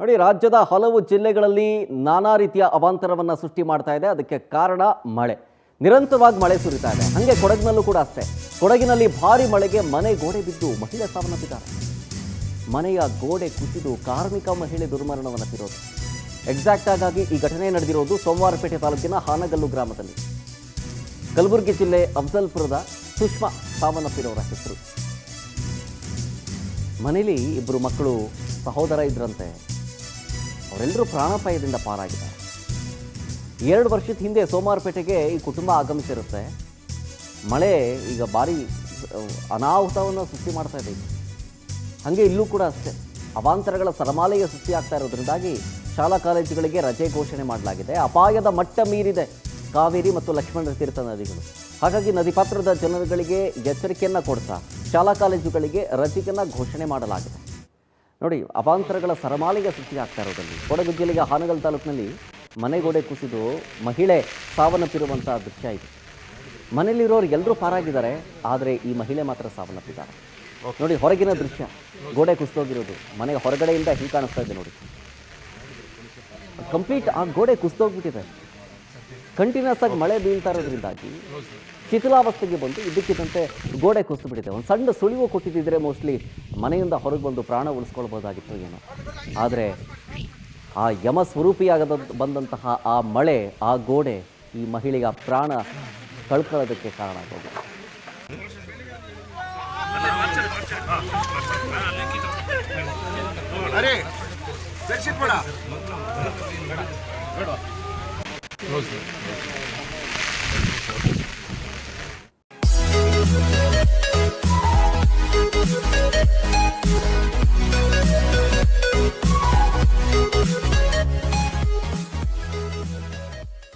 ನೋಡಿ, ರಾಜ್ಯದ ಹಲವು ಜಿಲ್ಲೆಗಳಲ್ಲಿ ನಾನಾ ರೀತಿಯ ಅವಾಂತರವನ್ನು ಸೃಷ್ಟಿ ಮಾಡ್ತಾ ಇದೆ. ಅದಕ್ಕೆ ಕಾರಣ ಮಳೆ. ನಿರಂತರವಾಗಿ ಮಳೆ ಸುರಿತಾ ಇದೆ. ಹಾಗೆ ಕೊಡಗಿನಲ್ಲೂ ಕೂಡ ಅಷ್ಟೇ. ಕೊಡಗಿನಲ್ಲಿ ಭಾರಿ ಮಳೆಗೆ ಮನೆ ಗೋಡೆ ಬಿದ್ದು ಮಹಿಳೆ ಸಾವನ್ನಪ್ಪಿದ್ದಾರೆ. ಮನೆಯ ಗೋಡೆ ಕುಸಿದು ಕಾರ್ಮಿಕ ಮಹಿಳೆ ದುರ್ಮರಣವನ್ನಪ್ಪಿರೋದು. ಎಕ್ಸಾಕ್ಟ್ ಆಗಿ ಈ ಘಟನೆ ನಡೆದಿರೋದು ಸೋಮವಾರಪೇಟೆ ತಾಲೂಕಿನ ಹಾನಗಲ್ಲು ಗ್ರಾಮದಲ್ಲಿ. ಕಲಬುರಗಿ ಜಿಲ್ಲೆ ಅಫ್ಜಲ್ಪುರದ ಸುಷ್ಮಾ ಸಾವನ್ನಪ್ಪಿರೋರ ಹೆಸರು. ಮನೇಲಿ ಇಬ್ಬರು ಮಕ್ಕಳು ಸಹೋದರ ಇದ್ರಂತೆ. ಅವರೆಲ್ಲರೂ ಪ್ರಾಣಾಪಾಯದಿಂದ ಪಾರಾಗಿದ್ದಾರೆ. 2 ವರ್ಷದ ಹಿಂದೆ ಸೋಮವಾರಪೇಟೆಗೆ ಈ ಕುಟುಂಬ ಆಗಮಿಸಿರುತ್ತೆ. ಮಳೆ ಈಗ ಭಾರಿ ಅನಾಹುತವನ್ನು ಸೃಷ್ಟಿ ಮಾಡ್ತಾ ಇದೆ. ಹಾಗೆ ಇಲ್ಲೂ ಕೂಡ ಅಷ್ಟೇ ಅವಾಂತರಗಳ ಸರಮಾಲೆಯ ಸೃಷ್ಟಿ ಆಗ್ತಾ ಇರೋದ್ರಿಂದಾಗಿ ಶಾಲಾ ಕಾಲೇಜುಗಳಿಗೆ ರಜೆ ಘೋಷಣೆ ಮಾಡಲಾಗಿದೆ. ಅಪಾಯದ ಮಟ್ಟ ಮೀರಿದೆ ಕಾವೇರಿ ಮತ್ತು ಲಕ್ಷ್ಮಣ ತೀರ್ಥ ನದಿಗಳು. ಹಾಗಾಗಿ ನದಿ ಪಾತ್ರದ ಜನರುಗಳಿಗೆ ಎಚ್ಚರಿಕೆಯನ್ನು ಕೊಡ್ತಾ ಶಾಲಾ ಕಾಲೇಜುಗಳಿಗೆ ರಜೆಯನ್ನು ಘೋಷಣೆ ಮಾಡಲಾಗಿದೆ. ನೋಡಿ, ಅವಾಂತರಗಳ ಸರಮಾಲೆಗೆ ಸೃಷ್ಟಿ ಆಗ್ತಾ ಇರೋದಲ್ಲಿ ಕೊಡಗು ಜಿಲ್ಲೆಯ ಹಾನಗಲ್ ತಾಲೂಕಿನಲ್ಲಿ ಮನೆಗೋಡೆ ಕುಸಿದು ಮಹಿಳೆ ಸಾವನ್ನಪ್ಪಿರುವಂಥ ದೃಶ್ಯ ಇದೆ. ಮನೆಯಲ್ಲಿರೋರು ಎಲ್ಲರೂ ಪಾರಾಗಿದ್ದಾರೆ, ಆದರೆ ಈ ಮಹಿಳೆ ಮಾತ್ರ ಸಾವನ್ನಪ್ಪಿದ್ದಾರೆ. ನೋಡಿ, ಹೊರಗಿನ ದೃಶ್ಯ ಗೋಡೆ ಕುಸಿದೋಗಿರೋದು ಮನೆ ಹೊರಗಡೆಯಿಂದ ಹೀಗೆ ಕಾಣಿಸ್ತಾ ಇದೆ. ನೋಡಿ, ಕಂಪ್ಲೀಟ್ ಆ ಗೋಡೆ ಕುಸಿದೋಗ್ಬಿಟ್ಟಿದೆ. ಕಂಟಿನ್ಯೂಸ್ ಆಗಿ ಮಳೆ ಬೀಳ್ತಾ ಇರೋದ್ರಿಂದಾಗಿ ಶಿಥಿಲಾವಸ್ಥೆಗೆ ಬಂದು ಇದ್ದಕ್ಕಿದ್ದಂತೆ ಗೋಡೆ ಕುಸಿದು ಬಿಟ್ಟಿದೆ. ಒಂದು ಸಣ್ಣ ಸುಳಿವು ಕೊಟ್ಟಿದ್ದರೆ ಮೋಸ್ಟ್ಲಿ ಮನೆಯಿಂದ ಹೊರಗೆ ಬಂದು ಪ್ರಾಣ ಉಳಿಸ್ಕೊಳ್ಬೋದಾಗಿತ್ತು ಏನೋ. ಆದರೆ ಆ ಯಮ ಸ್ವರೂಪಿಯಾಗದ ಬಂದಂತಹ ಆ ಮಳೆ, ಆ ಗೋಡೆ ಈ ಮಹಿಳೆಯ ಪ್ರಾಣ ಕಳ್ಕೊಳ್ಳೋದಕ್ಕೆ ಕಾರಣ ಆಗೋದು.